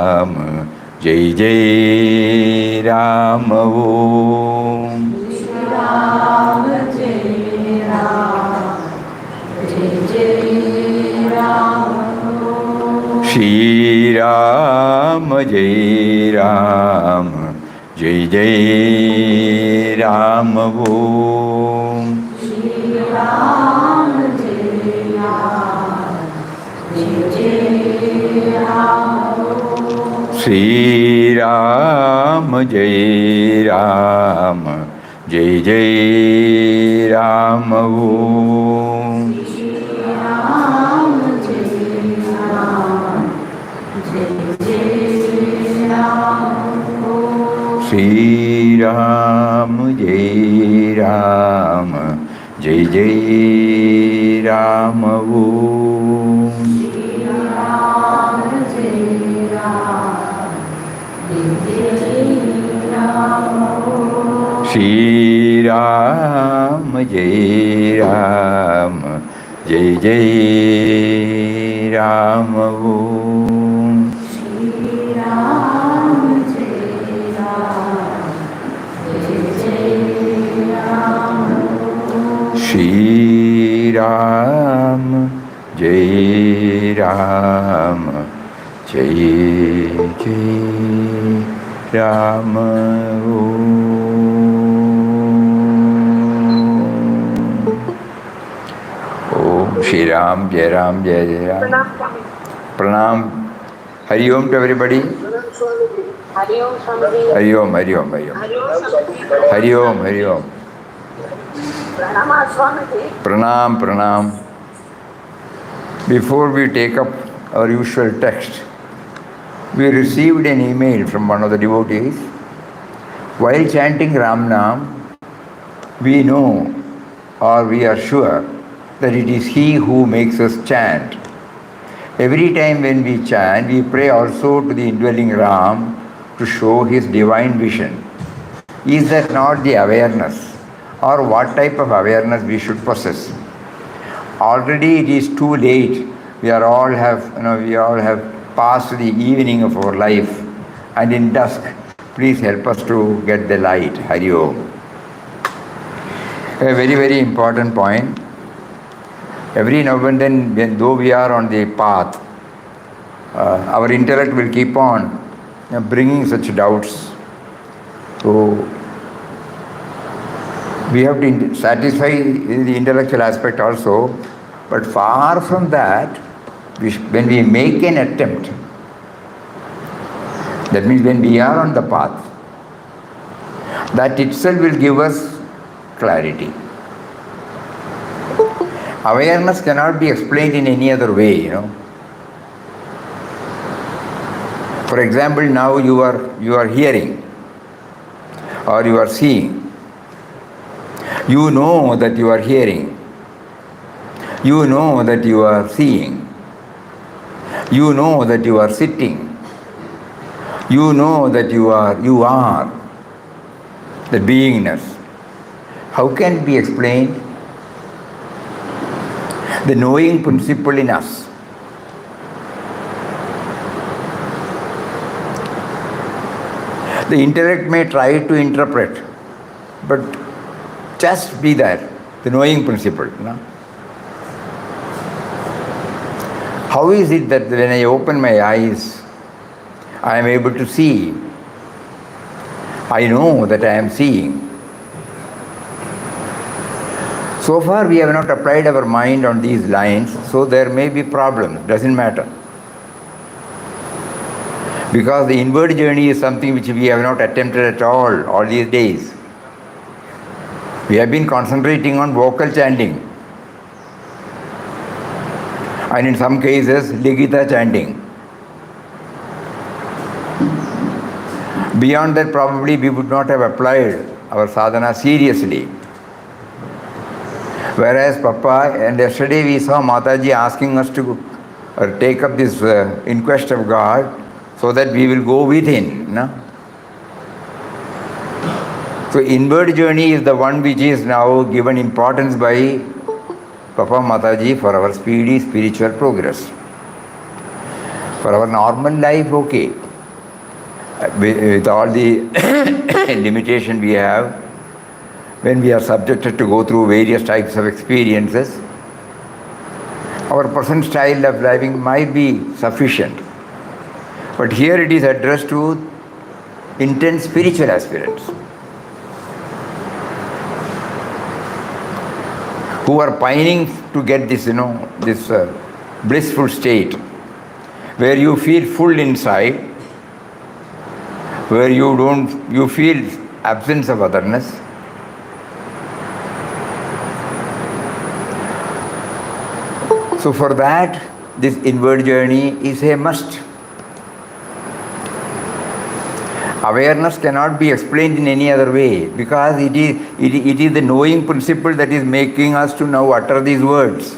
Ram, Jai Jai Ram Om. Shri Ram Jai Ram, Jai Jai Ram Om. Shri Ram Jai Ram, Jai Jai Ram Om. Shri Ram Jai Ram, Jai Jai Ram Om. Shri Ram Jai Ram, Jai Jai Ram Om. Shri Ram Jai Ram, Jai Jai Ram Om. Shri Ram Jai Ram, Jai Jai Ram Om. Shri Ram Jai Ram, Jai Jai Ram Om. Shri Ram Jai Ram, Jai Jai Ram Om. Shri Ram Jai Ram, Jai Jai Ram Om. Shri Ram Jai Ram, Jai Jai Ram Om. Om Shri Ram Jai Ram Jai Jai Ram. Pranam. Hari Om to everybody. Hari Om Swamiji. Hari Om, Hari Om, Hari Om. Hari Om Swamiji. Hari Om, Hari Om. Pranama Swamiji. Pranam, Pranam. Before we take up our usual text, we received an email from one of the devotees. While chanting Ram Nam, we know or we are sure that it is He who makes us chant. Every time when we chant, we pray also to the indwelling Ram to show His divine vision. Is that not the awareness, or what type of awareness we should possess? Already it is too late. We all have passed the evening of our life, and in dusk, please help us to get the light. Hari Om. A very, very important point. Every now and then, though we are on the path, our intellect will keep on bringing such doubts. So, we have to satisfy the intellectual aspect also, but far from that, when we make an attempt, that means when we are on the path, that itself will give us clarity. Awareness cannot be explained in any other way, For example, now you are hearing or you are seeing. You know that you are hearing. You know that you are seeing. You know that you are sitting. You know that you are the beingness. How can it be explained? The knowing principle in us. The intellect may try to interpret, but just be there, the knowing principle. How is it that when I open my eyes, I am able to see? I know that I am seeing. So far we have not applied our mind on these lines, so there may be problems, doesn't matter. Because the inward journey is something which we have not attempted at all these days. We have been concentrating on vocal chanting. And in some cases, Ligita chanting. Beyond that, probably we would not have applied our sadhana seriously. Whereas Papa, and yesterday we saw Mataji asking us to take up this in quest of God, so that we will go within. So inward journey is the one which is now given importance by Papa Mataji for our speedy spiritual progress. For our normal life, okay. with all the limitation we have, when we are subjected to go through various types of experiences, our present style of living might be sufficient. But here it is addressed to intense spiritual aspirants who are pining to get this, this blissful state where you feel full inside, where you feel absence of otherness. So for that, this inward journey is a must. Awareness cannot be explained in any other way, because it is the knowing principle that is making us to now utter these words.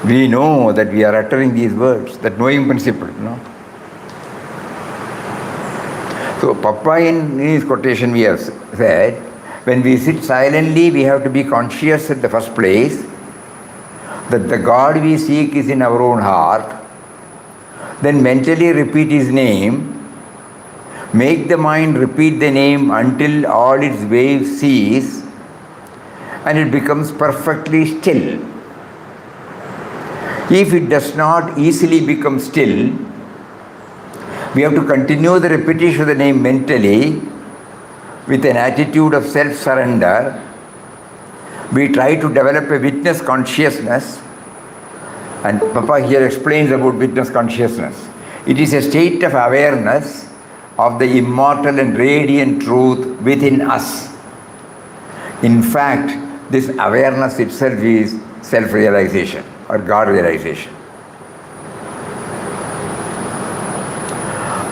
We know that we are uttering these words, that knowing principle. So Papa in his quotation we have said, when we sit silently, we have to be conscious at the first place that the God we seek is in our own heart. Then mentally repeat His name. Make the mind repeat the name until all its waves cease and it becomes perfectly still. If it does not easily become still, we have to continue the repetition of the name mentally with an attitude of self-surrender. We try to develop a witness consciousness, and Papa here explains about witness consciousness. It is a state of awareness of the immortal and radiant truth within us. In fact, this awareness itself is self-realization or God-realization.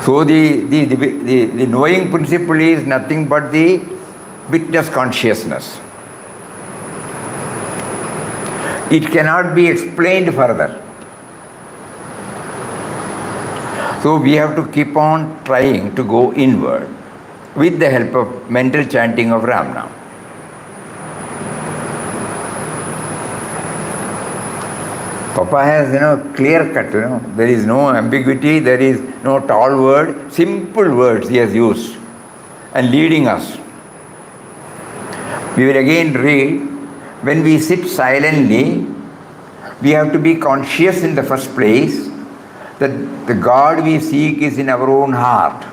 So the knowing principle is nothing but the witness consciousness. It cannot be explained further. So we have to keep on trying to go inward with the help of mental chanting of Ram Nam. Papa has, clear cut, there is no ambiguity, there is no tall word, simple words he has used and leading us. We will again read, when we sit silently, we have to be conscious in the first place that the God we seek is in our own heart.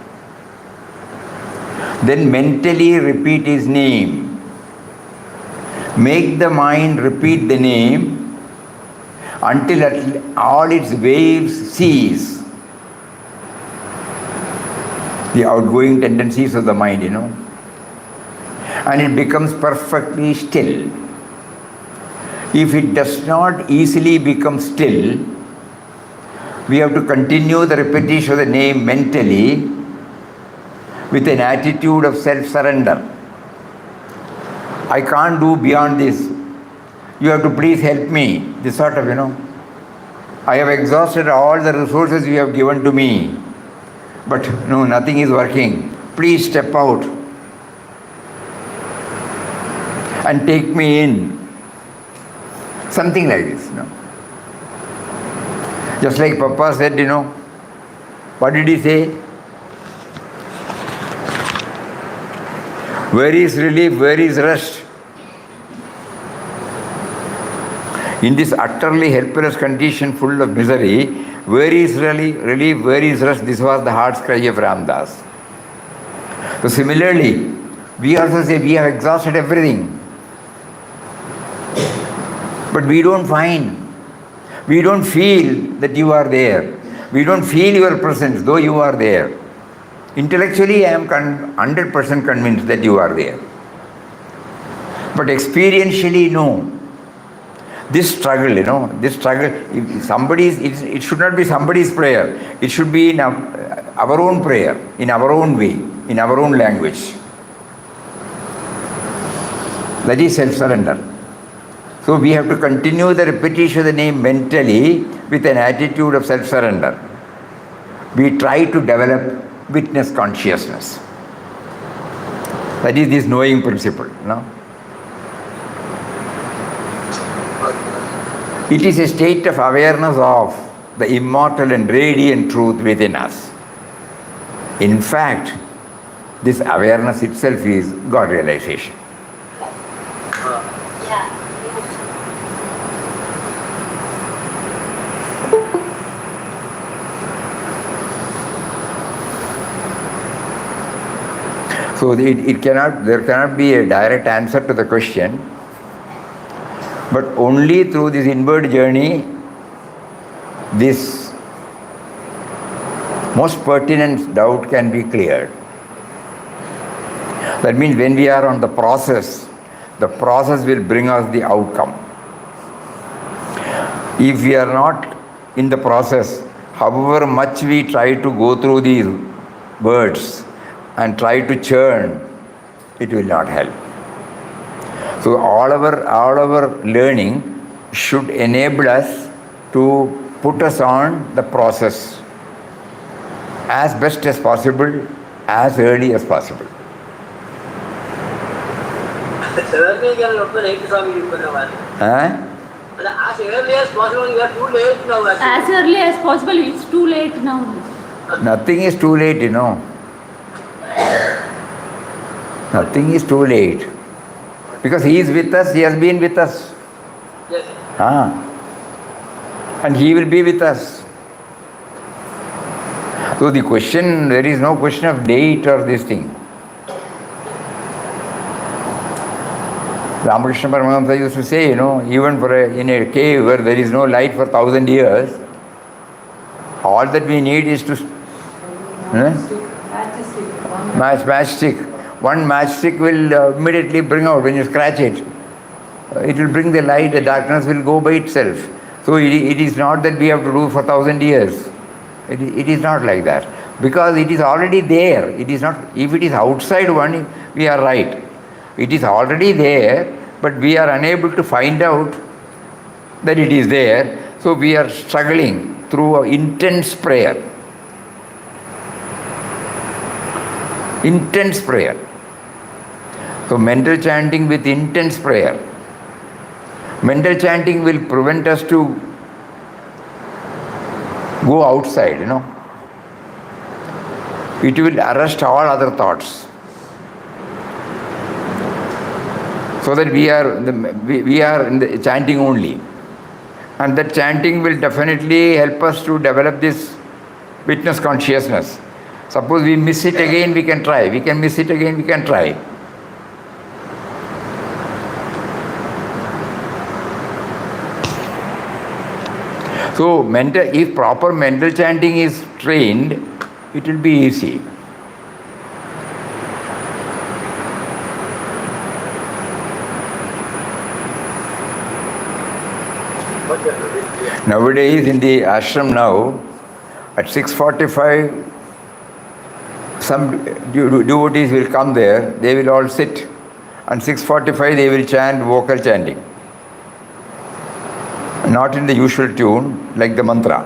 Then mentally repeat His name. Make the mind repeat the name until all its waves cease. The outgoing tendencies of the mind, and it becomes perfectly still. If it does not easily become still, we have to continue the repetition of the name mentally with an attitude of self-surrender. I can't do beyond this. You have to please help me. This sort of, I have exhausted all the resources you have given to me. But no, nothing is working. Please step out and take me in. Something like this, Just like Papa said, what did he say? Where is relief? Where is rest? In this utterly helpless condition full of misery, where is relief? Where is rest? This was the heart's cry of Ramdas. So similarly, we also say we have exhausted everything. But we don't find, we don't feel that you are there. We don't feel your presence, though you are there. Intellectually, I am 100% convinced that you are there. But experientially, no. This struggle, if somebody's, it should not be somebody's prayer. It should be in our own prayer, in our own way, in our own language. That is self-surrender. So we have to continue the repetition of the name mentally with an attitude of self-surrender. We try to develop witness consciousness. That is this knowing principle. It is a state of awareness of the immortal and radiant truth within us. In fact, this awareness itself is God realization. So there cannot be a direct answer to the question, but only through this inward journey, this most pertinent doubt can be cleared. That means when we are on the process will bring us the outcome. If we are not in the process, however much we try to go through these words and try to churn, it will not help. So all our learning should enable us to put us on the process as best as possible, as early as possible. As early as possible, you are too late now. As early as possible, it's too late now. Nothing is too late, you know. Nothing is too late. Because He is with us, He has been with us. Yes. And He will be with us. So the question, there is no question of date or this thing. Ramakrishna Paramahamsa used to say, even in a cave where there is no light for 1,000 years, all that we need is to matchstick. One matchstick will immediately bring out, when you scratch it, it will bring the light, the darkness will go by itself. So it is not that we have to do for 1,000 years. It is not like that. Because it is already there. It is not, if it is outside one, we are right. It is already there, but we are unable to find out that it is there. So we are struggling through intense prayer. Intense prayer. So mental chanting with intense prayer. Mental chanting will prevent us to go outside, It will arrest all other thoughts. So that we are in the chanting only. And that chanting will definitely help us to develop this witness consciousness. Suppose we miss it again, we can try. We can miss it again, we can try. So if proper mental chanting is trained, it will be easy. Nowadays in the ashram now, at 6:45, some devotees will come there, they will all sit, and 6:45 they will chant vocal chanting. Not in the usual tune, like the mantra.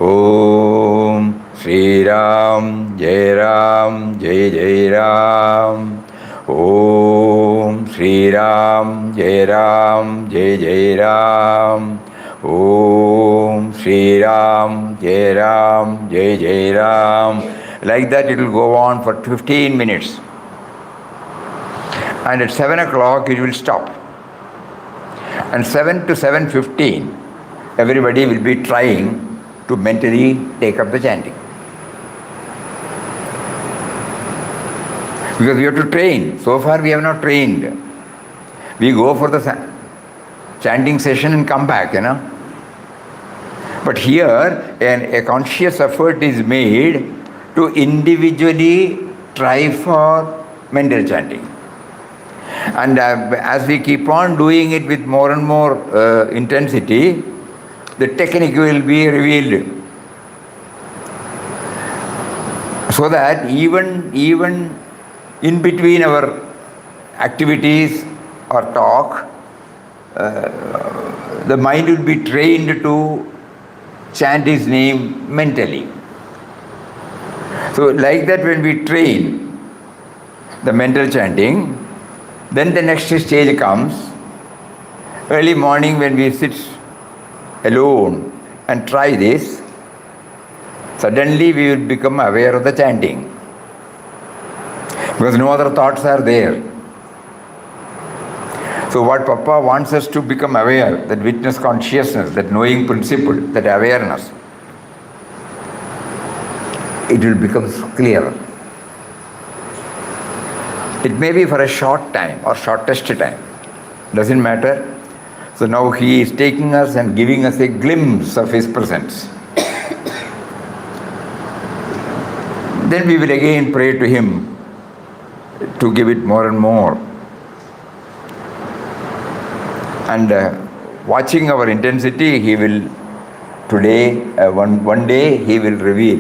Om Sri Ram, Jai Ram, Jai Jai Ram. Om Sri Ram, Jai Ram, Jai Jai Ram. Om Sri Ram, Jai Ram, Jai Jai Ram. Like that it will go on for 15 minutes. And at 7 o'clock it will stop. And 7 to 7:15, everybody will be trying to mentally take up the chanting. Because we have to train. So far we have not trained. We go for the chanting session and come back, But here, a conscious effort is made to individually try for mental chanting. And as we keep on doing it with more and more intensity, the technique will be revealed. So that even in between our activities or talk, the mind will be trained to chant His name mentally. So like that, when we train the mental chanting, then the next stage comes. Early morning when we sit alone and try this, suddenly we will become aware of the chanting. Because no other thoughts are there. So what Papa wants us to become aware, that witness consciousness, that knowing principle, that awareness, it will become clearer. It may be for a short time or shortest time. Doesn't matter. So now he is taking us and giving us a glimpse of his presence. Then we will again pray to him to give it more and more. And watching our intensity, he will today, one day, he will reveal.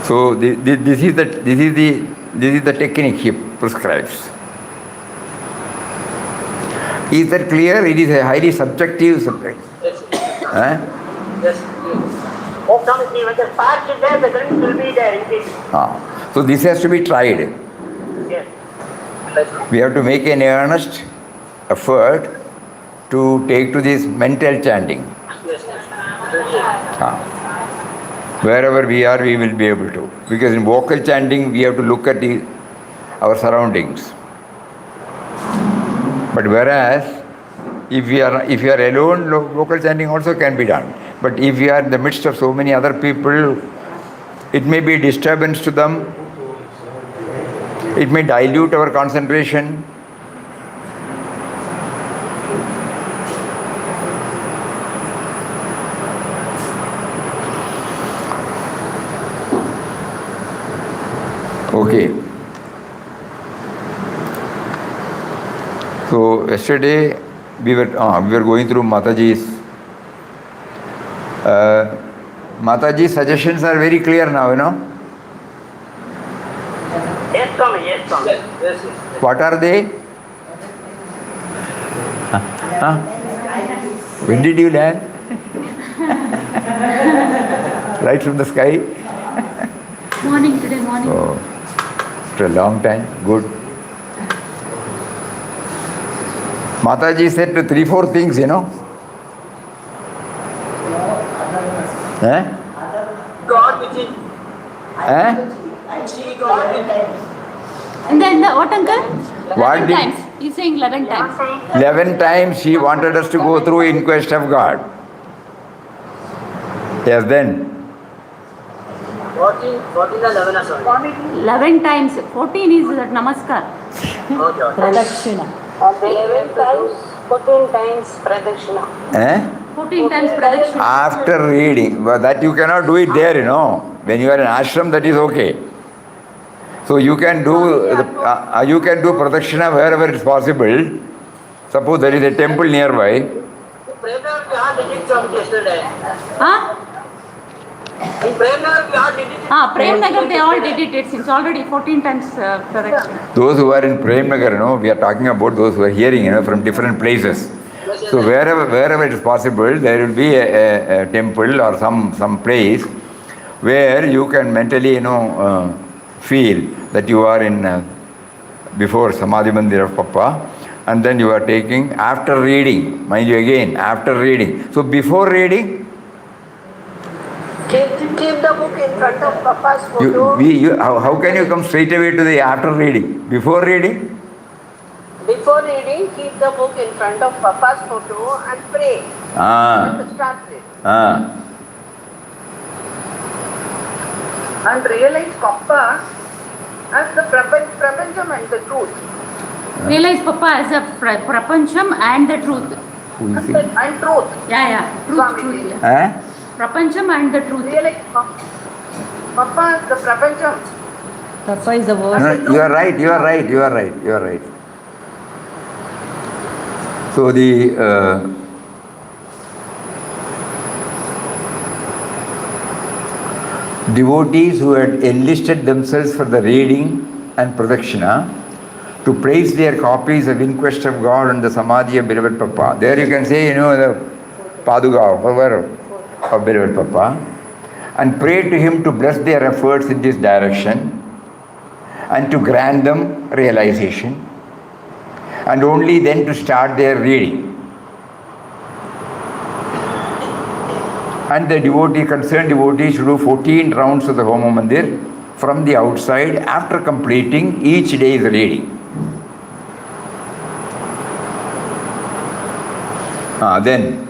So this is the technique he prescribes. Is that clear? It is a highly subjective subject. Yes. Huh? Yes. Oh, come with me. When the spark is there, the glimpse will be there. So this has to be tried. Yes. We have to make an earnest effort to take to this mental chanting. Yes. Wherever we are, we will be able to. Because in vocal chanting, we have to look at our surroundings. But whereas, if you are alone, vocal chanting also can be done. But if we are in the midst of so many other people, it may be a disturbance to them. It may dilute our concentration. Okay. So yesterday we were going through Mataji's. Mataji's suggestions are very clear now, you know. Yes, Swami. Yes, Swami. Yes, yes. What are they? When did you land? Right from the sky? Morning, today morning. Oh, after a long time. Good. Mataji said 3-4 things, you know. God within. See God within. And then what, uncle? What 11 did- times. He's saying 11 times. 11 times he wanted us to go through in quest of God. Yes, then. 14 and 11 Swami. 11 times. 14 is that namaskar. Okay. Pradakshina. 11 times, 14 times Pradakshina. 14 times pradakshina. After reading, but that you cannot do it there, you know. When you are in ashram, that is okay. So you can do pradakshina wherever it is possible. Suppose there is a temple nearby. Premnagar we had did it from yesterday. Huh? In Premnagar we had did it. Prem Nagar, they all did it. It's already 14 times pradakshina. Those who are in Prem Nagar, you know, we are talking about those who are hearing, you know, from different places. So wherever it is possible, there will be a temple or some place where you can mentally, you know, feel that you are in before Samadhi Mandir of Papa, and then you are taking after reading, mind you again, after reading. So before reading, Keep the book in front of Papa's photo. how can you come straight away to the after reading? Before reading? Before reading, keep the book in front of Papa's photo and pray. And start it. And realize Papa as the prapancham and the truth. Realize Papa as a prapancham and the truth. Who is it? And truth. Yeah. Swami Truth. ji. Yeah. Prapancham and the truth. Realize Papa is the prapancham. Papa is the word. No, you are right. So the devotees who had enlisted themselves for the reading and pradakshina to place their copies of In Quest of God and the Samadhi of Beloved Papa. There you can say, you know, the Paduga of Beloved Papa, and pray to him to bless their efforts in this direction and to grant them realization, and only then to start their reading. And the devotee, concerned devotee, should do 14 rounds of the Homa Mandir from the outside after completing each day's reading. Then,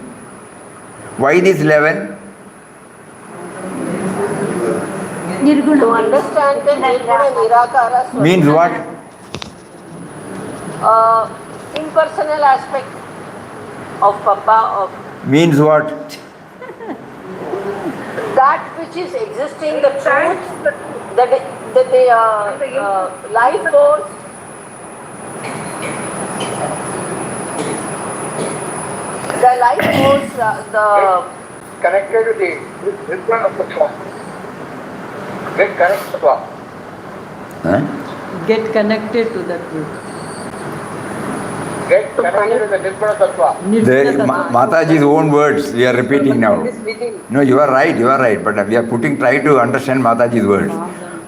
why this 11? To understand the Nirguna Nirakara Swayam. Means what? Impersonal aspect of Papa, of Means what? that which is existing, the truth, the life force. The life force, the connected to the Nirguna of the thought. Get connected to the Huh? Get connected to the truth. Get connected to the Nirguna Tattva. Mataji's own words we are repeating now. No, you are right, but we are try to understand Mataji's words.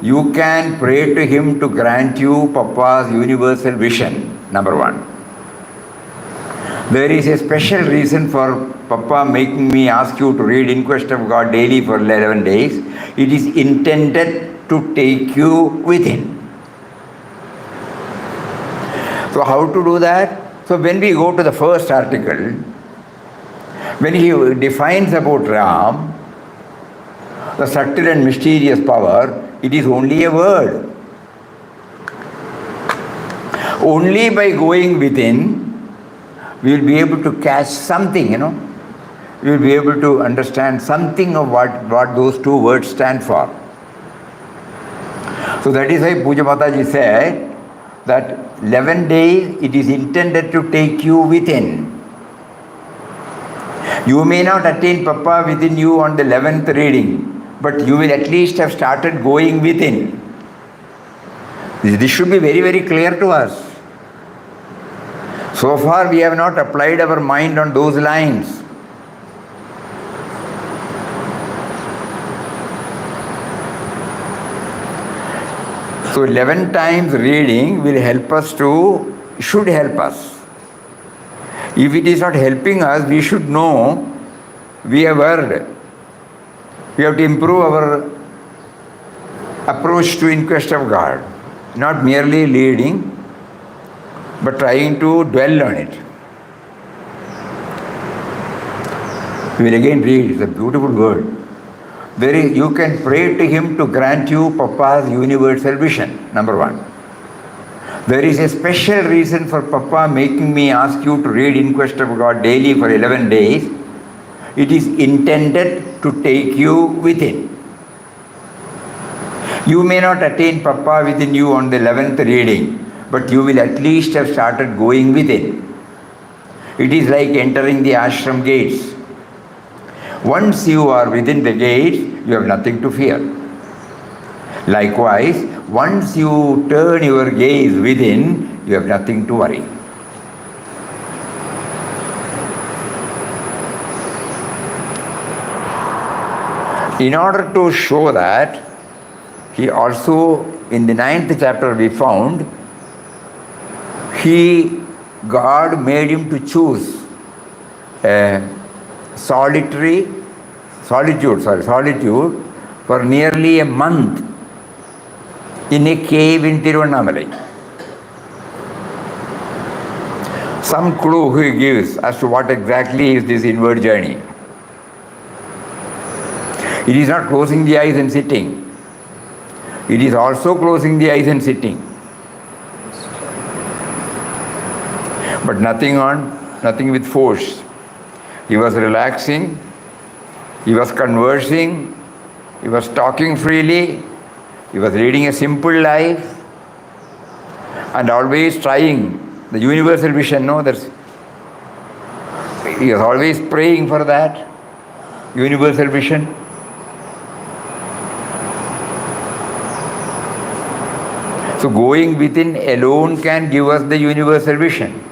You can pray to him to grant you Papa's universal vision, number one. There is a special reason for Papa making me ask you to read Inquest of God daily for 11 days. It is intended to take you within. So how to do that? So when we go to the first article, when he defines about Ram, the subtle and mysterious power, it is only a word. Only by going within, we will be able to catch something, We will be able to understand something of what those two words stand for. So that is why Puja Mataji said that 11 days it is intended to take you within. You may not attain Papa within you on the 11th reading, but you will at least have started going within. This should be very, very clear to us. So far we have not applied our mind on those lines. So 11 times reading will help us should help us. If it is not helping us, we should know we have erred. We have to improve our approach to Inquest of God. Not merely reading, but trying to dwell on it. We will again read, it's a beautiful word. You can pray to him to grant you Papa's universal vision, number one. There is a special reason for Papa making me ask you to read Inquest of God daily for 11 days. It is intended to take you within. You may not attain Papa within you on the 11th reading, but you will at least have started going within. It is like entering the ashram gates. Once you are within the gates, you have nothing to fear. Likewise, once you turn your gaze within, you have nothing to worry. In order to show that, he also, in the 9th chapter we found, God made him to choose a solitude for nearly a month in a cave in Tiruvannamalai. Some clue he gives as to what exactly is this inward journey. It is not closing the eyes and sitting. It is also closing the eyes and sitting. But nothing with force. He was relaxing, he was conversing, he was talking freely, he was leading a simple life, and always trying the universal vision. He was always praying for that universal vision. So going within alone can give us the universal vision,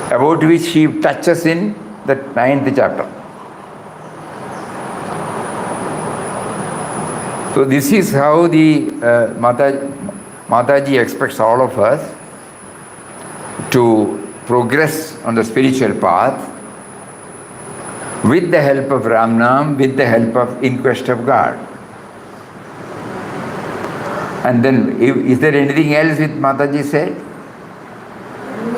about which he touches in the 9th chapter. So this is how the Mataji expects all of us to progress on the spiritual path with the help of Ramnam, with the help of in quest of God. And then, is there anything else which Mataji said? We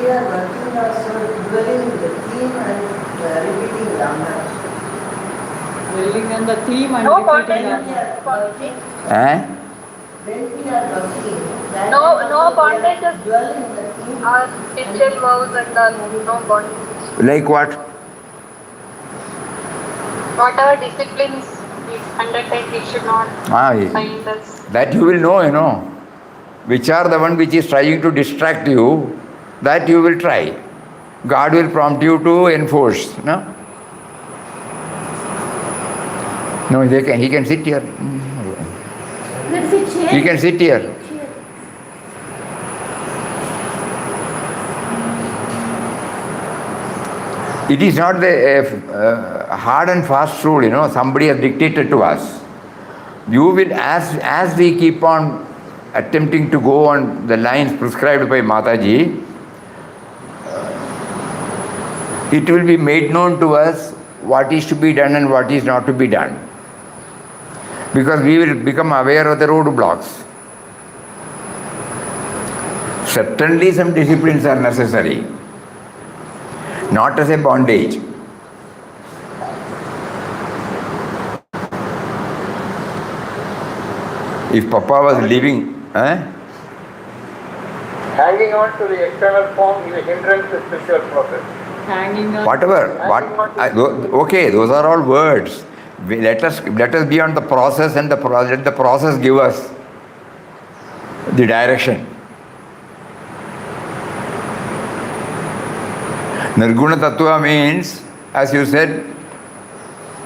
are working also dwelling in the theme and repeating Ramnam. Dwelling on the theme and No repeating bondage. Eh? When we are working, that No also we are bondages. dwelling in the theme. Our spiritual vows and no bondage. Like what? Whatever disciplines we undertake, we should not find us. That you will know, which are the one which is trying to distract you, that you will try. God will prompt you to enforce, no? No, he can sit here. There's a chair. He can sit here. It is not the hard and fast rule, somebody has dictated to us. You will, as we keep on attempting to go on the lines prescribed by Mataji, it will be made known to us what is to be done and what is not to be done. Because we will become aware of the roadblocks. Certainly some disciplines are necessary, not as a bondage. If Papa was living, Hanging on to the external form is a hindrance to spiritual process. hanging on. whatever, okay, those are all words. Let us be on the process, and let the process give us the direction. Nirguna Tattva means, as you said,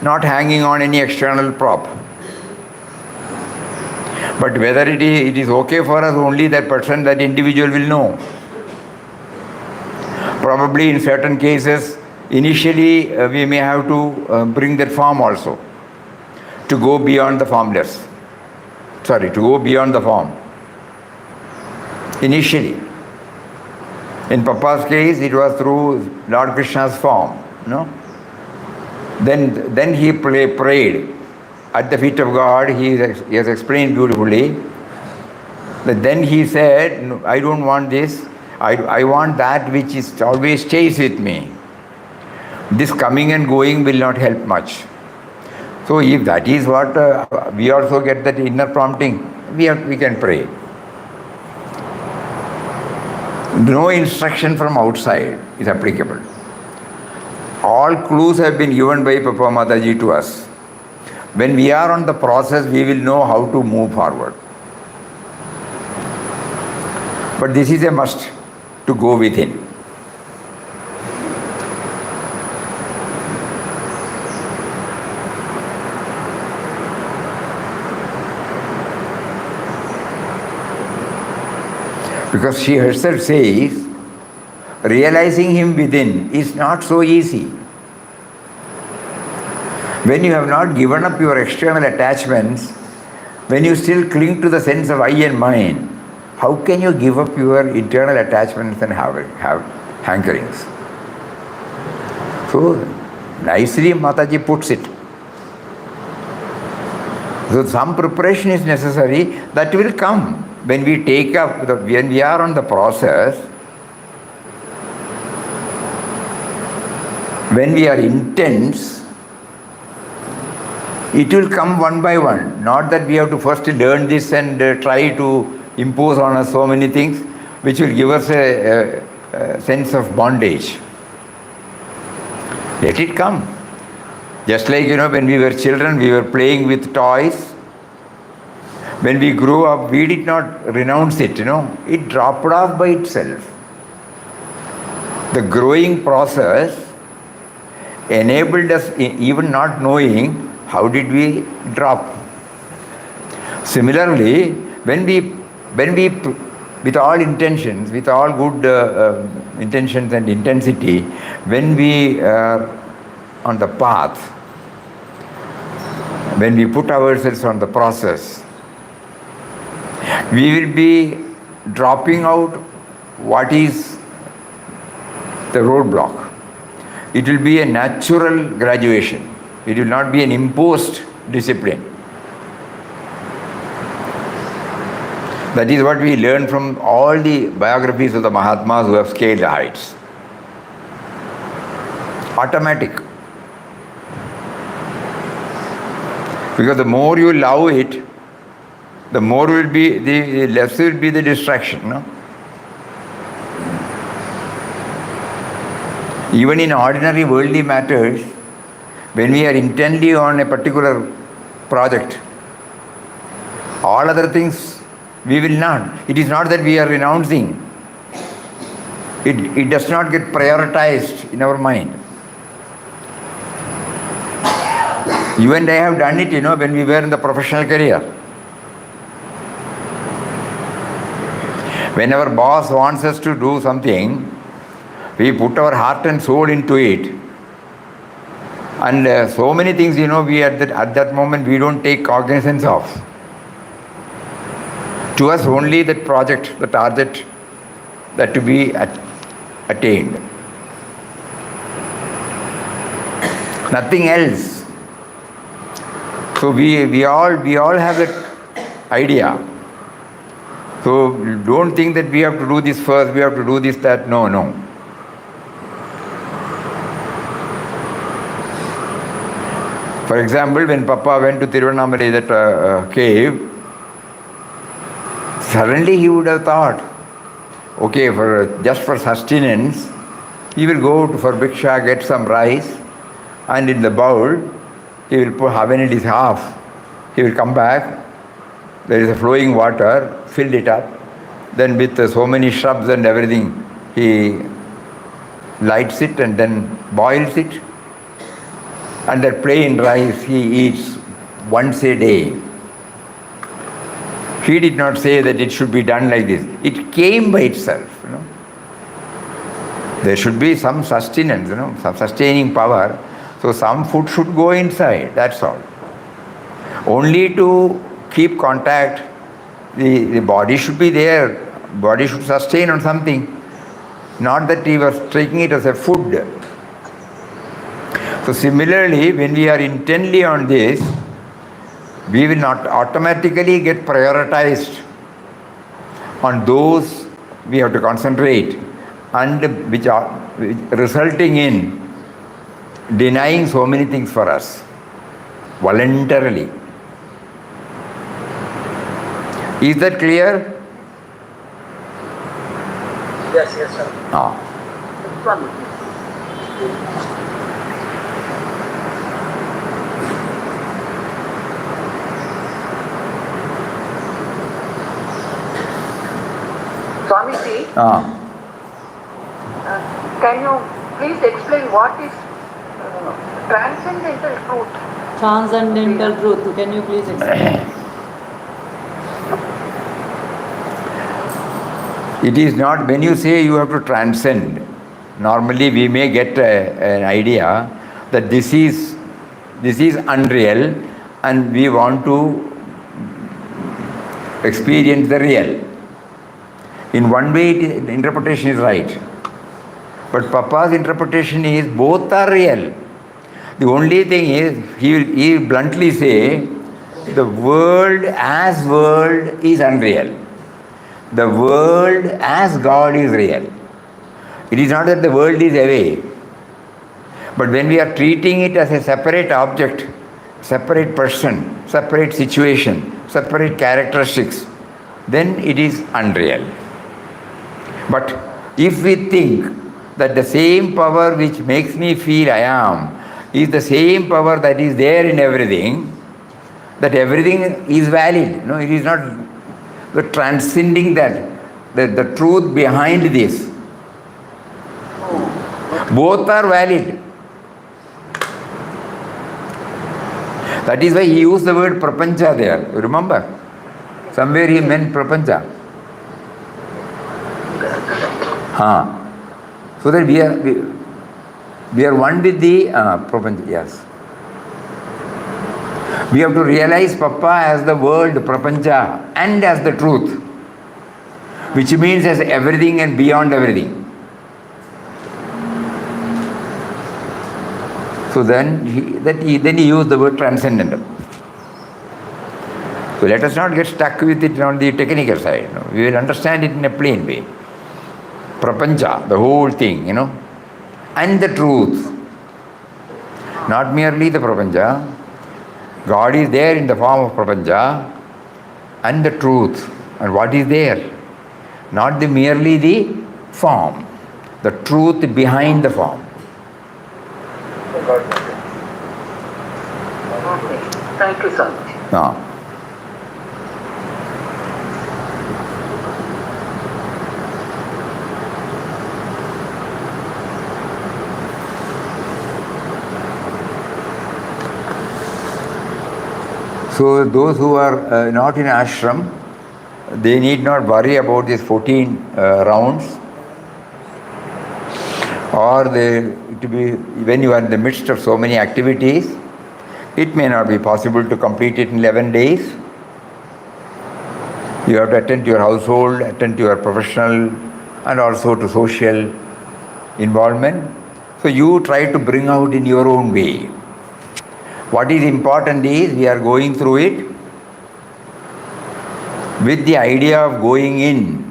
not hanging on any external prop. But whether it is okay for us, only that person, that individual will know. Probably in certain cases, initially we may have to bring that form also, to go beyond the formless. To go beyond the form. Initially. In Papa's case, it was through Lord Krishna's form, no? Then he prayed at the feet of God. He has explained beautifully that then he said, no, I don't want this. I want that which is always stays with me. This coming and going will not help much. So if that is what we also get, that inner prompting, we can pray. No instruction from outside is applicable. All clues have been given by Papa Mataji to us. When we are on the process, we will know how to move forward. But this is a must, to go within. Because she herself says, realizing him within is not so easy. When you have not given up your external attachments, when you still cling to the sense of I and mine, how can you give up your internal attachments and have hankerings? So, nicely Mataji puts it. So some preparation is necessary, that will come. When we when we are on the process, when we are intense, it will come one by one. Not that we have to first learn this and try to impose on us so many things, which will give us a sense of bondage. Let it come. Just like, when we were children, we were playing with toys. When we grew up, we did not renounce it, It dropped off by itself. The growing process enabled us, even not knowing, how did we drop? Similarly, when we, with all intentions, with all good intentions and intensity, when we are on the path, when we put ourselves on the process, we will be dropping out what is the roadblock. It will be a natural graduation. It will not be an imposed discipline. That is what we learn from all the biographies of the Mahatmas who have scaled the heights. Automatic. Because the more you love it, the more will be, the less will be the distraction. No? Even in ordinary worldly matters, when we are intently on a particular project, all other things we will not. It is not that we are renouncing. It does not get prioritized in our mind. You and I have done it, when we were in the professional career. When our boss wants us to do something, we put our heart and soul into it. And so many things, we at that moment we don't take cognizance of. To us only that project, the target, that to be attained. Nothing else. So we all have that idea. So don't think that we have to do this first, we have to do this, that. No. For example, when Papa went to Tiruvannamalai, that cave, suddenly he would have thought, okay, just for sustenance, he will go for bhiksha, get some rice, and in the bowl, he will put half, when it is half, he will come back, there is a flowing water, fill it up, then with so many shrubs and everything, he lights it and then boils it, and that plain rice he eats once a day. He did not say that it should be done like this. It came by itself. There should be some sustenance, some sustaining power. So some food should go inside, that's all. Only to keep contact, the body should be there. Body should sustain on something. Not that he was taking it as a food. So similarly, when we are intently on this, we will not automatically get prioritized on those we have to concentrate, and which are resulting in denying so many things for us voluntarily. Is that clear? Yes, sir. Swamiji, can you please explain what is transcendental truth? Transcendental truth. Can you please explain? It is not, when you say you have to transcend, normally we may get an idea that this is unreal and we want to experience the real. In one way, the interpretation is right. But Papa's interpretation is both are real. The only thing is, he will bluntly say, the world as world is unreal. The world as God is real. It is not that the world is away. But when we are treating it as a separate object, separate person, separate situation, separate characteristics, then it is unreal. But if we think that the same power which makes me feel I am is the same power that is there in everything, that everything is valid. No, it is not the transcending that, the truth behind this. Both are valid. That is why he used the word prapancha there. You remember? Somewhere he meant prapancha. So that we are one with the prapancha, yes. We have to realize Papa as the world, prapancha, and as the truth, which means as everything and beyond everything. So then he used the word transcendental. So let us not get stuck with it on the technical side. We will understand it in a plain way. Prapancha, the whole thing, and the truth. Not merely the prapancha. God is there in the form of prapancha and the truth. And what is there? Not merely the form. The truth behind the form. Thank you, sir. No. So those who are not in ashram, they need not worry about these 14 rounds. Or when you are in the midst of so many activities, it may not be possible to complete it in 11 days. You have to attend to your household, attend to your professional and also to social involvement. So you try to bring out in your own way. What is important is we are going through it with the idea of going in,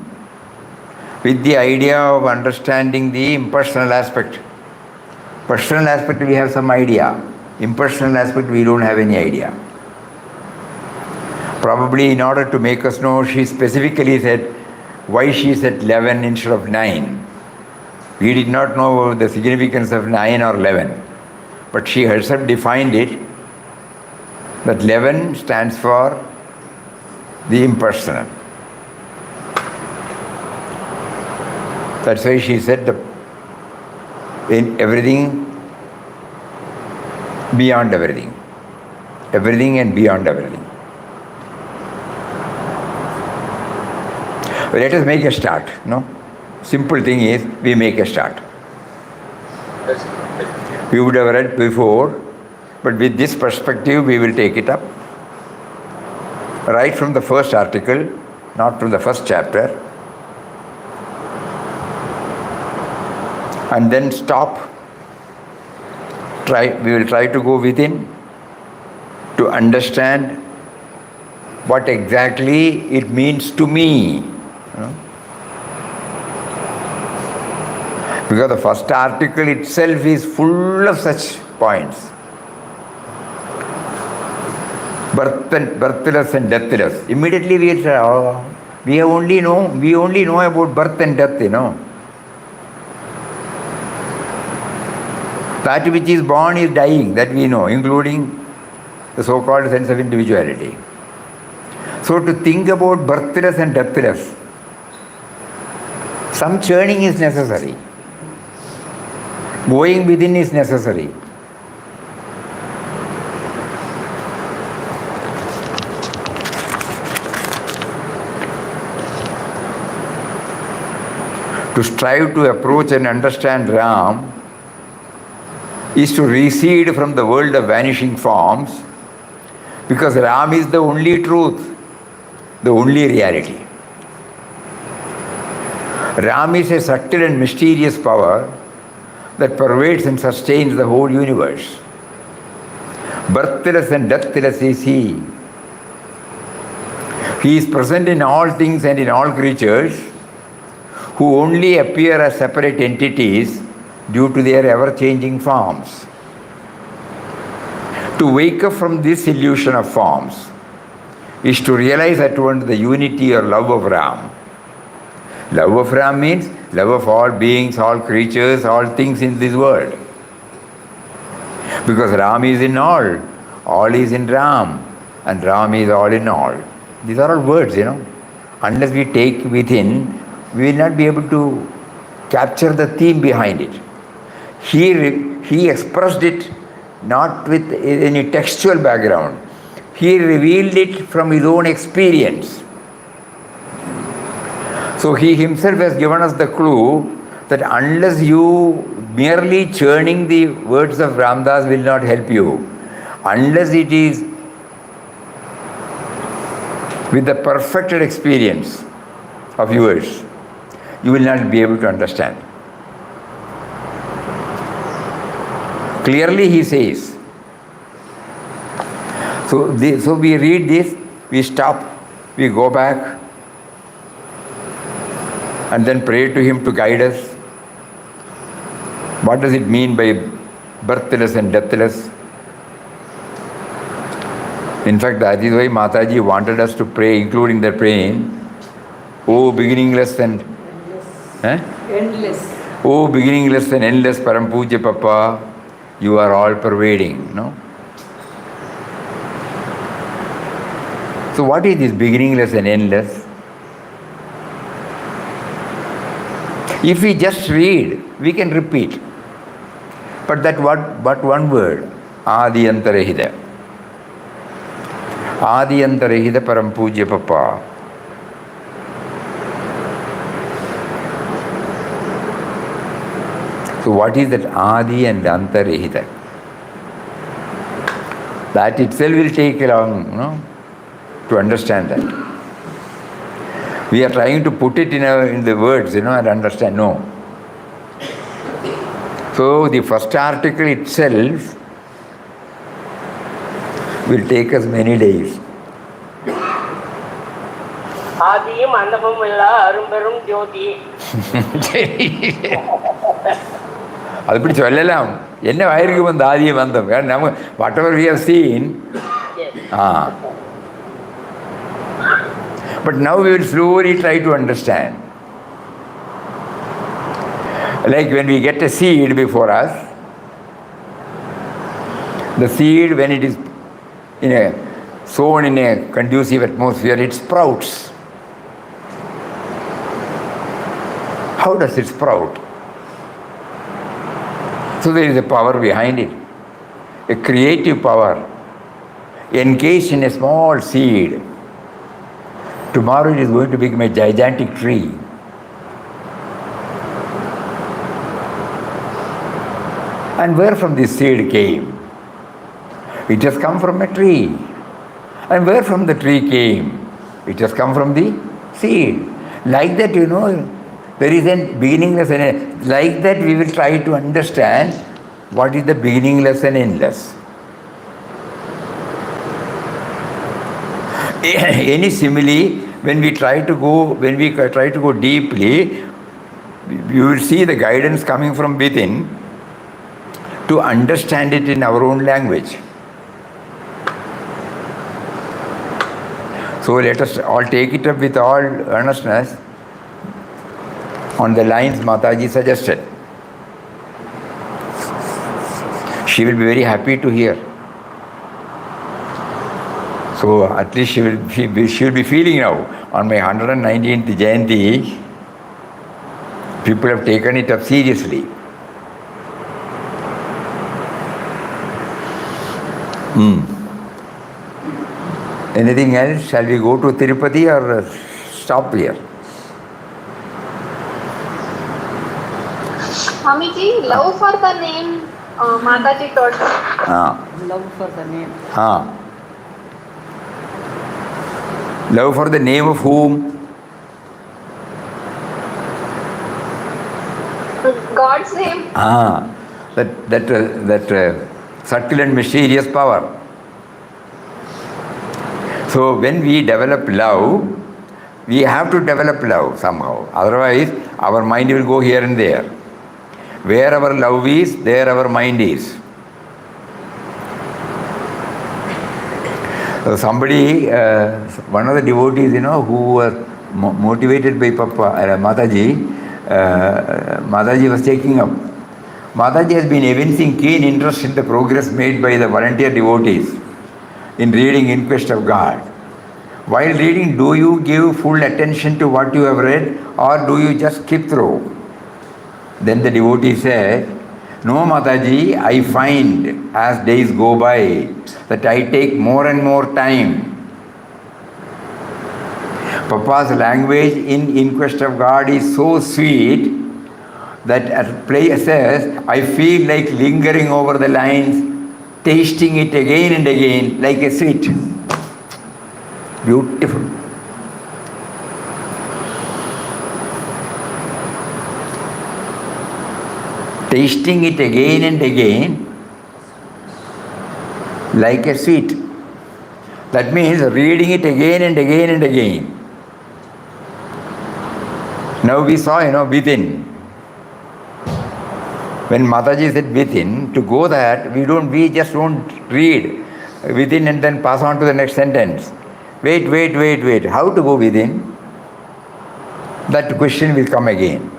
with the idea of understanding the impersonal aspect. Personal aspect we have some idea. Impersonal aspect we don't have any idea. Probably in order to make us know, she specifically said why she said 11 instead of 9. We did not know the significance of 9 or 11. But she herself defined it that 11 stands for the impersonal. That's why she said in everything, beyond everything. Everything and beyond everything. Well, let us make a start. Simple thing is we make a start. We would have read before, but with this perspective we will take it up. Right from the first article, not from the first chapter. And then stop. We will try to go within to understand what exactly it means to me. Because the first article itself is full of such points. Birthless and deathless. Immediately we say, we only know about birth and death, That which is born is dying, that we know, including the so-called sense of individuality. So to think about birthless and deathless, some churning is necessary. Going within is necessary. To strive to approach and understand Ram is to recede from the world of vanishing forms, because Ram is the only truth, the only reality. Ram is a subtle and mysterious power that pervades and sustains the whole universe. Birthless and deathless is He. He is present in all things and in all creatures, who only appear as separate entities due to their ever-changing forms. To wake up from this illusion of forms is to realize at once the unity or love of Ram. Love of Ram means love of all beings, all creatures, all things in this world. Because Ram is in all is in Ram, and Ram is all in all. These are all words, Unless we take within, we will not be able to capture the theme behind it. He expressed it not with any textual background. He revealed it from his own experience. So he himself has given us the clue that unless you merely churning the words of Ramdas will not help you. Unless it is with the perfected experience of yours, you will not be able to understand. Clearly he says. So we read this, we stop, we go back, and then pray to him to guide us. What does it mean by birthless and deathless? In fact, that is why Mataji wanted us to pray, including the praying, O beginningless and Endless. O beginningless and endless Param Puja Papa, you are all pervading, no? So what is this beginningless and endless? If we just read, we can repeat. But that but one word, Adiyantarahida. Adiyantarahida Param Puja Papa. So what is that Adi and Antarahida? That itself will take long, to understand that. We are trying to put it in the words, and understand. No. So the first article itself will take us many days. ஆதியும் அந்தமும் இல்லா அரும்பெரும் ஜோதி. அது இப்படி சொல்லலாம். என்ன வயிறுக்கு வந்து ஆதிய வந்தோம். நம்ம whatever we have seen. But now we will slowly try to understand. Like when we get a seed before us, the seed, when it is sown in a conducive atmosphere, it sprouts. How does it sprout? So there is a power behind it, a creative power encased in a small seed. Tomorrow it is going to become a gigantic tree. And where from this seed came? It has come from a tree. And where from the tree came? It has come from the seed. Like that, there is a beginningless and like that we will try to understand what is the beginningless and endless. Any simile, when we try to go deeply, you will see the guidance coming from within to understand it in our own language. So let us all take it up with all earnestness on the lines Mataji suggested. She will be very happy to hear. So at least she will be feeling now. On my 119th Jayanti, people have taken it up seriously. Anything else? Shall we go to Tirupati or stop here? Swamiji, love for the name Mataji taught. Love for the name. Love for the name of whom? God's name. That subtle and mysterious power. So when we develop love, we have to develop love somehow. Otherwise, our mind will go here and there. Where our love is, there our mind is. Somebody, one of the devotees, who were motivated by Mataji, Mataji was taking up. Mataji has been evincing keen interest in the progress made by the volunteer devotees in reading In Quest of God. While reading, do you give full attention to what you have read or do you just skip through? Then the devotee said, no Mataji, I find as days go by that I take more and more time. Papa's language in Quest of God is so sweet that at places I feel like lingering over the lines, tasting it again and again like a sweet. Beautiful. Tasting it again and again like a sweet. That means reading it again and again and again. Now we saw, within. When Mataji said within, to go that, we just don't read within and then pass on to the next sentence. Wait. How to go within? That question will come again.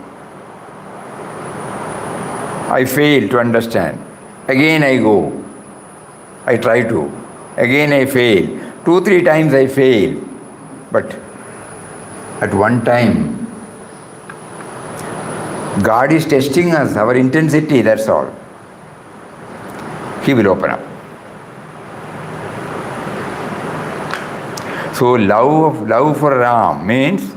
I fail to understand. Again I go. I try to. Again I fail. 2-3 times I fail. But at one time, God is testing us, our intensity, that's all. He will open up. So love for Ram means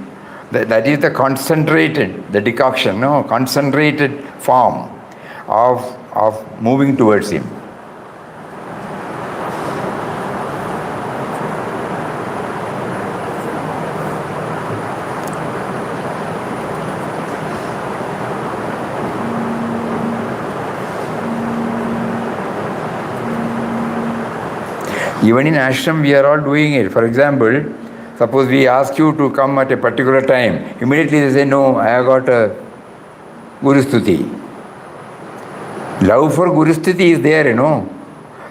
that is the concentrated, the decoction, concentrated form of moving towards him. Even in ashram, we are all doing it. For example, suppose we ask you to come at a particular time, immediately they say, no, I have got a Guru Stuti. Love for Guru Stuti is there,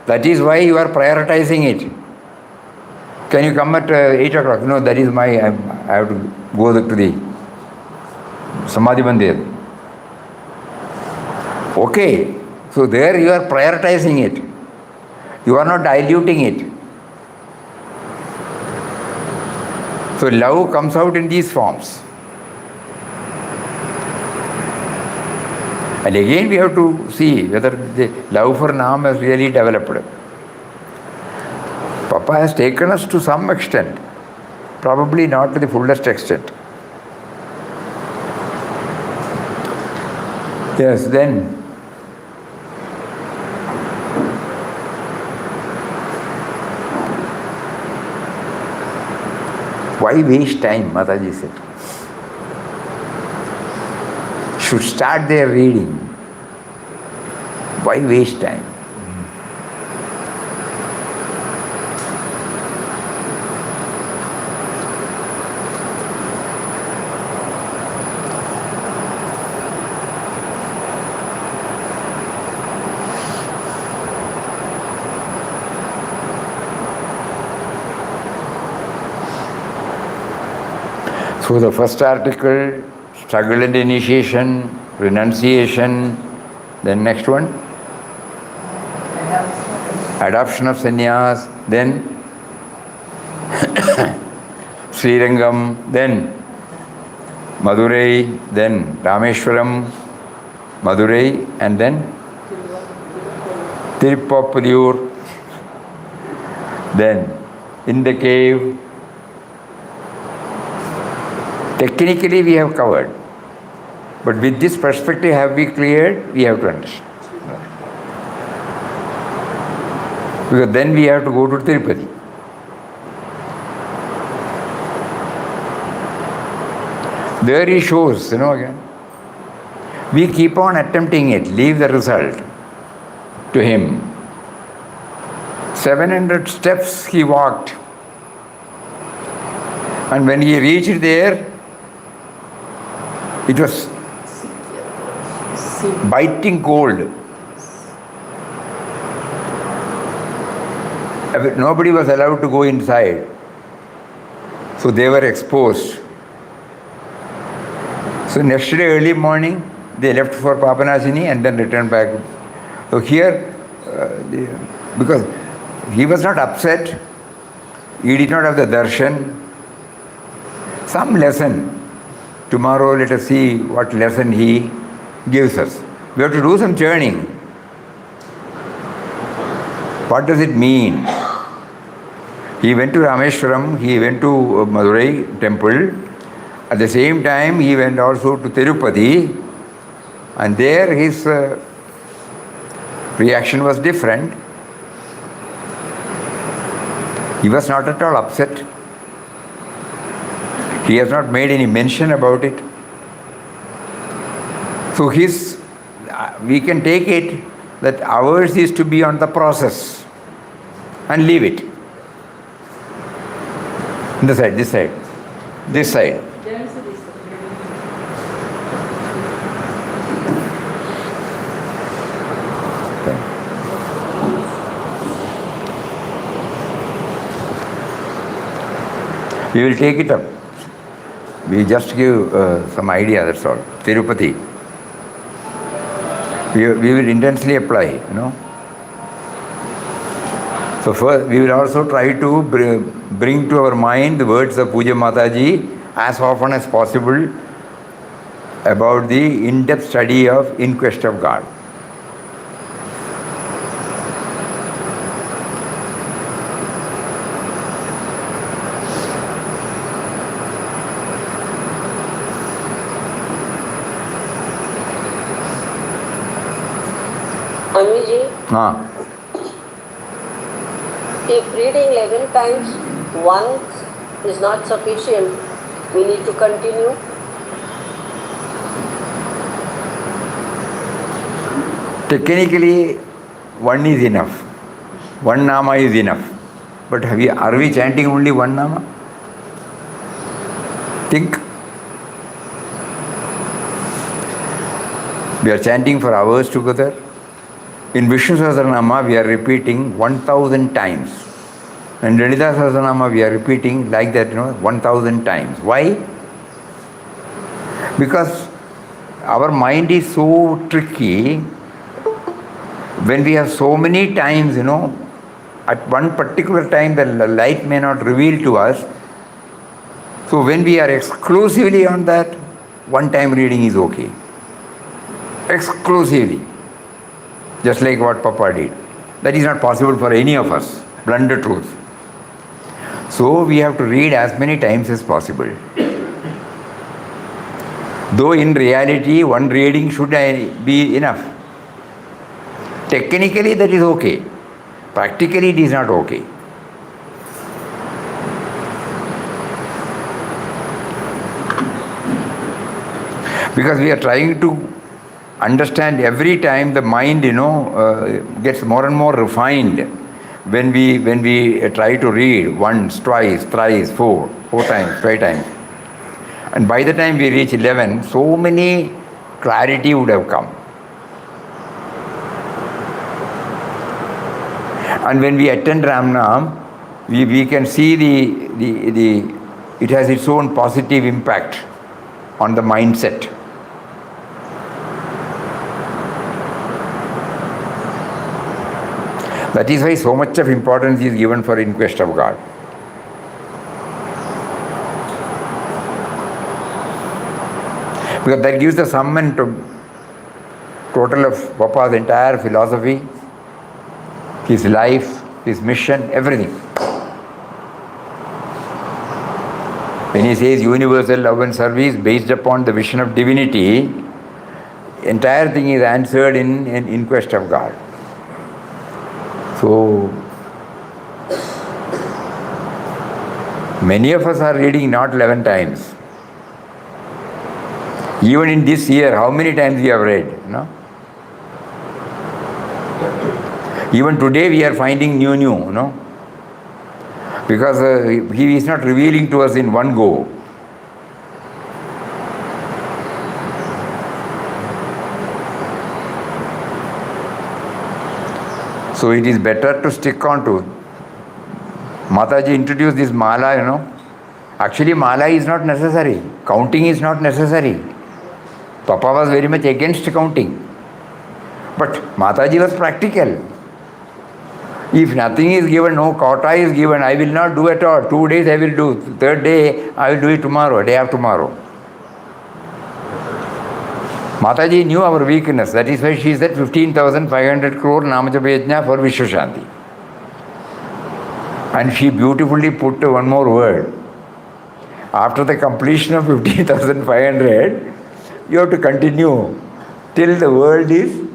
That is why you are prioritizing it. Can you come at 8 o'clock? No, that is I have to go to the Samadhi Mandir. Okay, so there you are prioritizing it. You are not diluting it. So love comes out in these forms. And again we have to see whether the love for Nam has really developed. Papa has taken us to some extent, probably not to the fullest extent. Yes, then. Why waste time, Mataji said. Should start their reading. Why waste time? So the first article, struggle and initiation, renunciation, then next one, adoption of sannyas, then Srirangam, then Madurai, then Rameshwaram, Madurai, and then Tirupapuriyur, then in the cave. Technically we have covered, but with this perspective have we cleared? We have to understand. Because then we have to go to Tirupati. There he shows, again. We keep on attempting it, leave the result to him. 700 steps he walked. And when he reached there, it was biting cold. Nobody was allowed to go inside. So they were exposed. So next day early morning, they left for Papanasini and then returned back. So here, because he was not upset, he did not have the darshan, some lesson. Tomorrow let us see what lesson he gives us. We have to do some churning. What does it mean? He went to Rameshwaram, he went to Madurai temple. At the same time, he went also to Tirupati. And there his reaction was different. He was not at all upset. He has not made any mention about it. So we can take it that ours is to be on the process. and leave it. This side, this side, this side. We will take it up. We just give some idea, that's all. Tirupati. We will intensely apply, you know. So first, we will also try to bring to our mind the words of Puja Mataji as often as possible about the in-depth study of In Quest of God. Amiji, if reading 11 times once is not sufficient, we need to continue. Technically, one is enough. One nama is enough. But are we chanting only one nama? Think. We are chanting for hours together. In Vishnu Sahasranama, we are repeating 1000 times. In Lalita Sahasranama, we are repeating like that, 1000 times. Why? Because our mind is so tricky. When we have so many times, at one particular time the light may not reveal to us. So when we are exclusively on that, one time reading is okay. Exclusively. Just like what Papa did. That is not possible for any of us. Blunder truth. So we have to read as many times as possible. Though in reality, one reading should be enough. Technically that is okay. Practically it is not okay. Because we are trying to understand every time the mind, gets more and more refined when we try to read once, twice, thrice, four times, 5 times. And by the time we reach 11, so many clarity would have come. And when we attend Ramnam, we can see it has its own positive impact on the mindset. That is why so much of importance is given for In Quest of God. Because that gives the sum and total of Papa's entire philosophy, his life, his mission, everything. When he says universal love and service based upon the vision of divinity, entire thing is answered in Quest of God. So, many of us are reading not 11 times. Even in this year, how many times we have read? No? Even today we are finding new, no? Because he is not revealing to us in one go. So it is better to stick on to. Mataji introduced this mala, Actually, mala is not necessary. Counting is not necessary. Papa was very much against counting. But Mataji was practical. If nothing is given, no quota is given, I will not do at all. 2 days I will do. 3rd day, I will do it tomorrow, day after tomorrow. Mataji knew our weakness. That is why she said 15,500 crore Namajapa Yajna for Vishwashanti. And she beautifully put one more word. After the completion of 15,500, you have to continue till the world is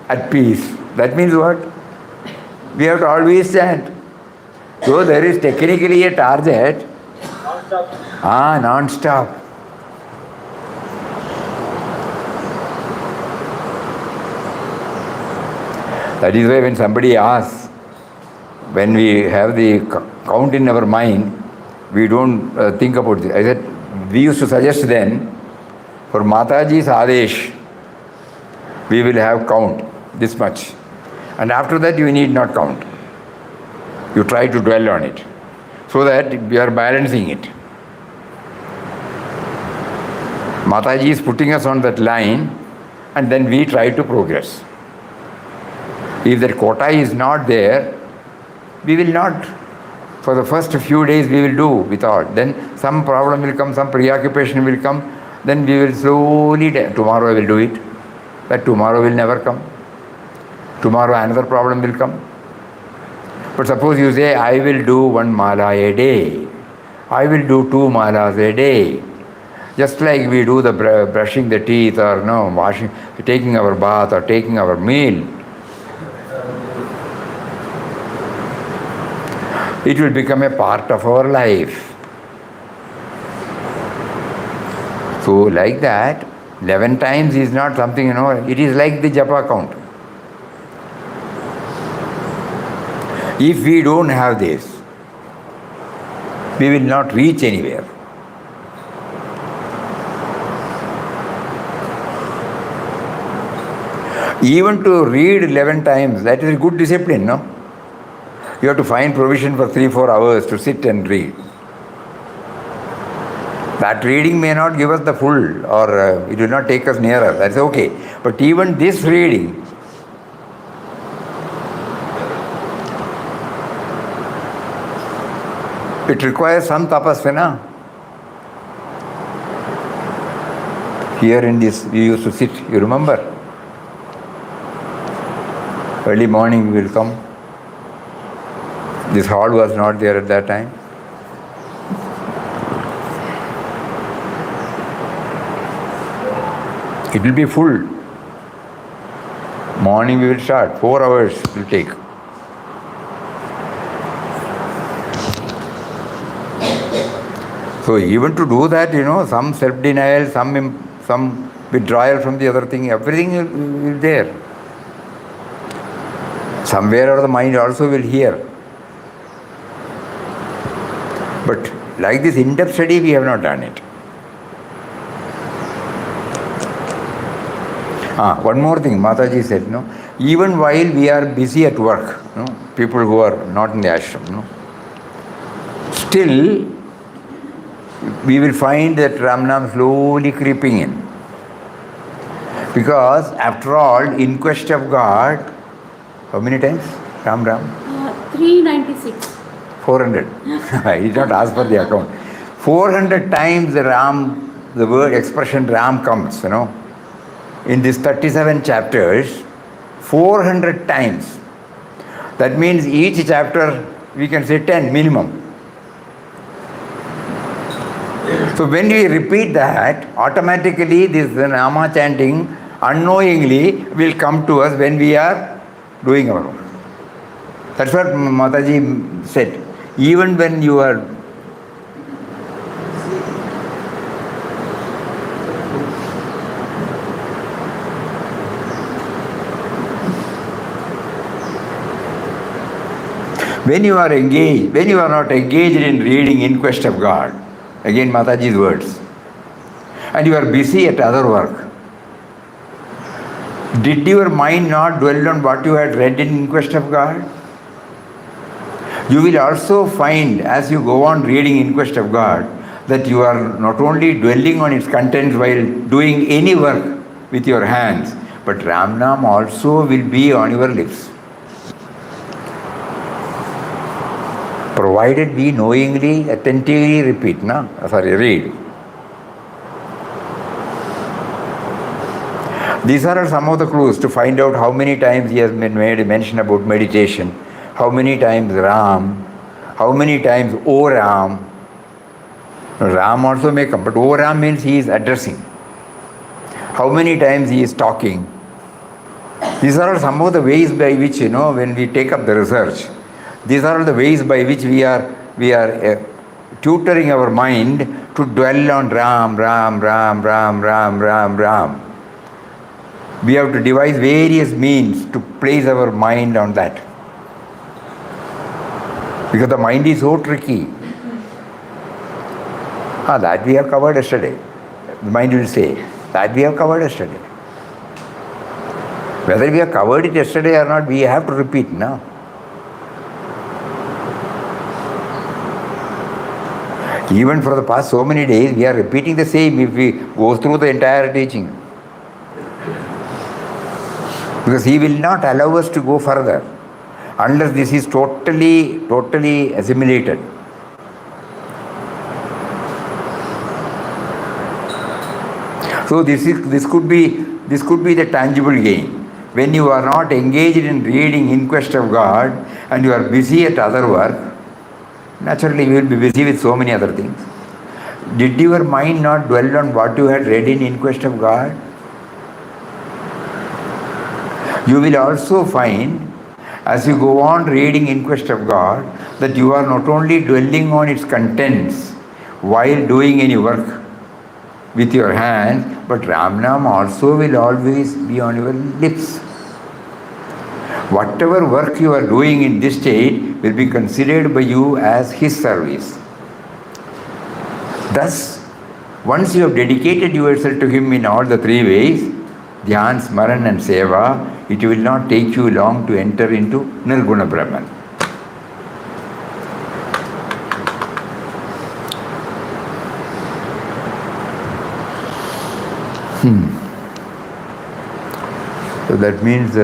at peace. That means what? We have to always chant. So there is technically a target. Non-stop. That is why when somebody asks, when we have the count in our mind, we don't think about it. I said, we used to suggest then, for Mataji's Adesh, we will have count this much. And after that, you need not count. You try to dwell on it, so that we are balancing it. Mataji is putting us on that line, and then we try to progress. If that quota is not there, we will not. For the first few days we will do without. Then some problem will come, some preoccupation will come. Then we will slowly, tomorrow I will do it. But tomorrow will never come. Tomorrow another problem will come. But suppose you say, I will do 1 mala a day. I will do 2 malas a day. Just like we do the brushing the teeth or washing, taking our bath or taking our meal. It will become a part of our life. So like that, 11 times is not something, it is like the japa count. If we don't have this, we will not reach anywhere. Even to read 11 times, that is a good discipline, no? You have to find provision for 3-4 hours to sit and read. That reading may not give us the full, or it will not take us nearer. That's okay. But even this reading, it requires some tapasya. Here in this, we used to sit, you remember? Early morning we will come. This hall was not there at that time. It will be full. Morning we will start, 4 hours it will take. So even to do that, some self-denial, some withdrawal from the other thing, everything will there. Somewhere or the mind also will hear. But like this in-depth study, we have not done it. One more thing, Mataji said, even while we are busy at work, people who are not in the ashram, still we will find that Ramnam slowly creeping in. Because after all, in quest of God, how many times? Ram? 396. 400. I did not ask for the account. 400 times the word expression Ram comes, in these 37 chapters, 400 times. That means each chapter, we can say 10 minimum. So when we repeat that, automatically this Nama chanting unknowingly will come to us when we are doing our work. That's what Mataji said. Even when you are engaged, when you are not engaged in reading in quest of God, again Mataji's words, and you are busy at other work, did your mind not dwell on what you had read in quest of God? You will also find, as you go on reading in quest of God, that you are not only dwelling on its contents while doing any work with your hands, but Ramnam also will be on your lips. Provided we knowingly, attentively read. These are some of the clues to find out how many times he has been made a mention about meditation, how many times Ram, how many times O Ram. Ram also may come, but O Ram means he is addressing. How many times he is talking. These are some of the ways by which, when we take up the research, these are the ways by which we are tutoring our mind to dwell on Ram. We have to devise various means to place our mind on that. Because the mind is so tricky. That we have covered yesterday. The mind will say, that we have covered yesterday. Whether we have covered it yesterday or not, we have to repeat now. Even for the past so many days, we are repeating the same if we go through the entire teaching. Because he will not allow us to go further unless this is totally assimilated. So this could be the tangible gain. When you are not engaged in reading In Quest of God and you are busy at other work, naturally you will be busy with so many other things. Did your mind not dwell on what you had read in Quest of God? You will also find, as you go on reading In Quest of God, that you are not only dwelling on its contents while doing any work with your hands, but Ramnam also will always be on your lips. Whatever work you are doing in this state will be considered by you as his service. Thus, once you have dedicated yourself to him in all the three ways, Dhyan, Smaran and Seva, it will not take you long to enter into Nirguna Brahman. So that means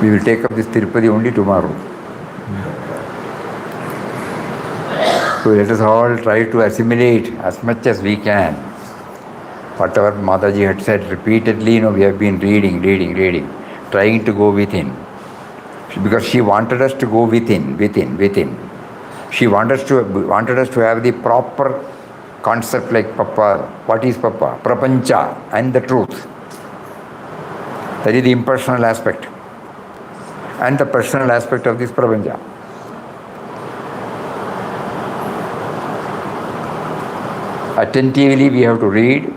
we will take up this Tirupati only tomorrow. So let us all try to assimilate as much as we can. Whatever Mataji had said repeatedly, we have been reading, trying to go within. Because she wanted us to go within. She wanted us to have the proper concept like Papa. What is Papa? Prapancha and the truth. That is the impersonal aspect and the personal aspect of this Prapancha. Attentively we have to read,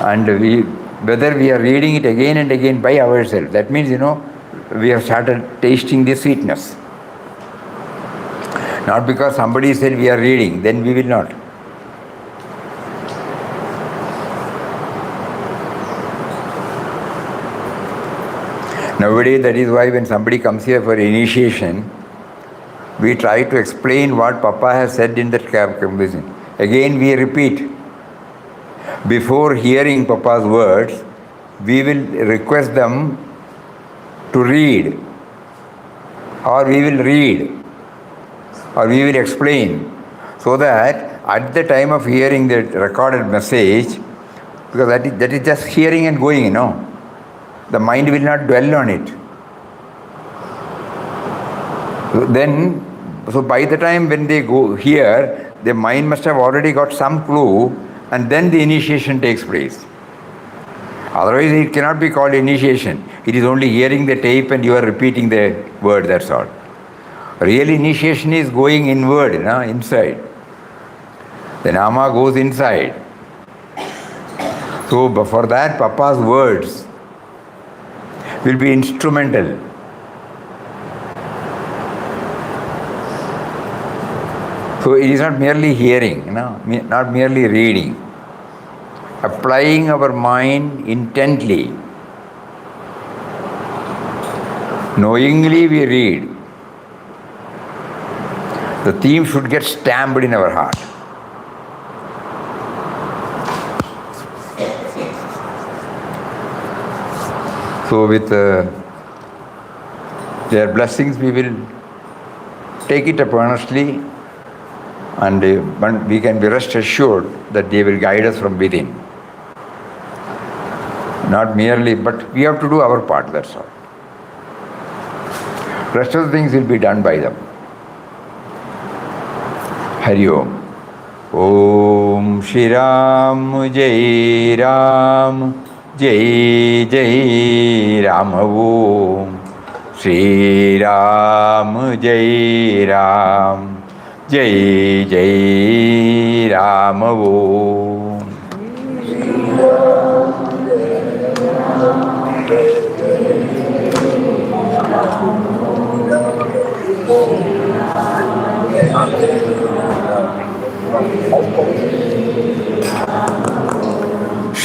and whether we are reading it again and again by ourselves, that means, we have started tasting the sweetness. Not because somebody said we are reading, then we will not. Nowadays, that is why when somebody comes here for initiation, we try to explain what Papa has said in that conversation. Again we repeat. Before hearing Papa's words, we will request them to read, or we will read, or we will explain, so that at the time of hearing the recorded message, because that is just hearing and going, the mind will not dwell on it. So by the time when they go here, the mind must have already got some clue, and then the initiation takes place. Otherwise it cannot be called initiation. It is only hearing the tape and you are repeating the word, that's all. Real initiation is going inward, inside. The Nama goes inside. So for that, Papa's words will be instrumental. So it is not merely hearing, not merely reading. Applying our mind intently. Knowingly we read. The theme should get stamped in our heart. So with their blessings we will take it up earnestly, and we can be rest assured that they will guide us from within. Not merely, but we have to do our part, that's all. Rest of the things will be done by them. Hari Om. Om Shri Ram Jai Ram Jai Jai Ram Om Shri Ram Jai Ram Jai Jai Ram Om. Jai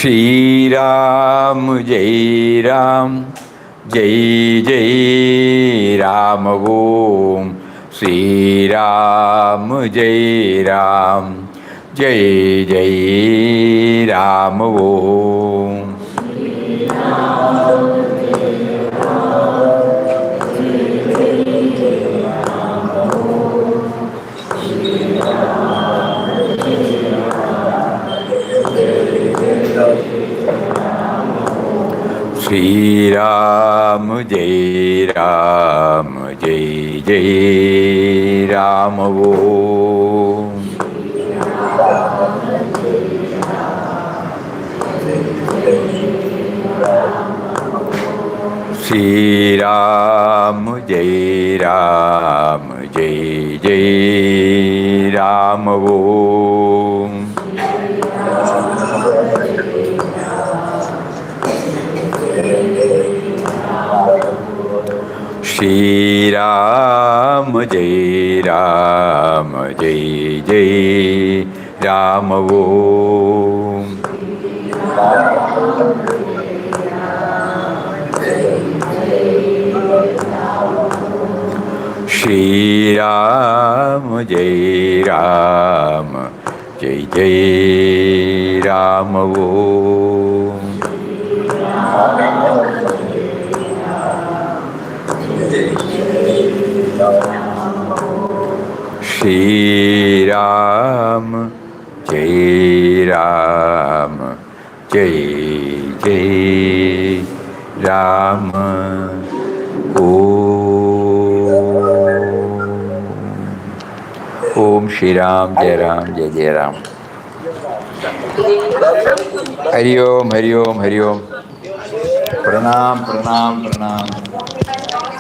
Shri Ram Jai Ram Jai Jai Ram Om Shri Ram Jai Ram Jai Jai Ram Om Shri Ram Jai Ram Jai Jai Ram Om Shri Ram Jai Ram Jai Jai Ram Om Shri Ram Jai Ram Jai Jai Ram Om Shri Ram Jai Ram Jai Jai Ram Om Shri Ram Jai Ram Jai Jai Ram Om Shri Ram Jai Ram Jai Jai Ram Hari Om Hari Om Hari Om Pranam Pranam Pranam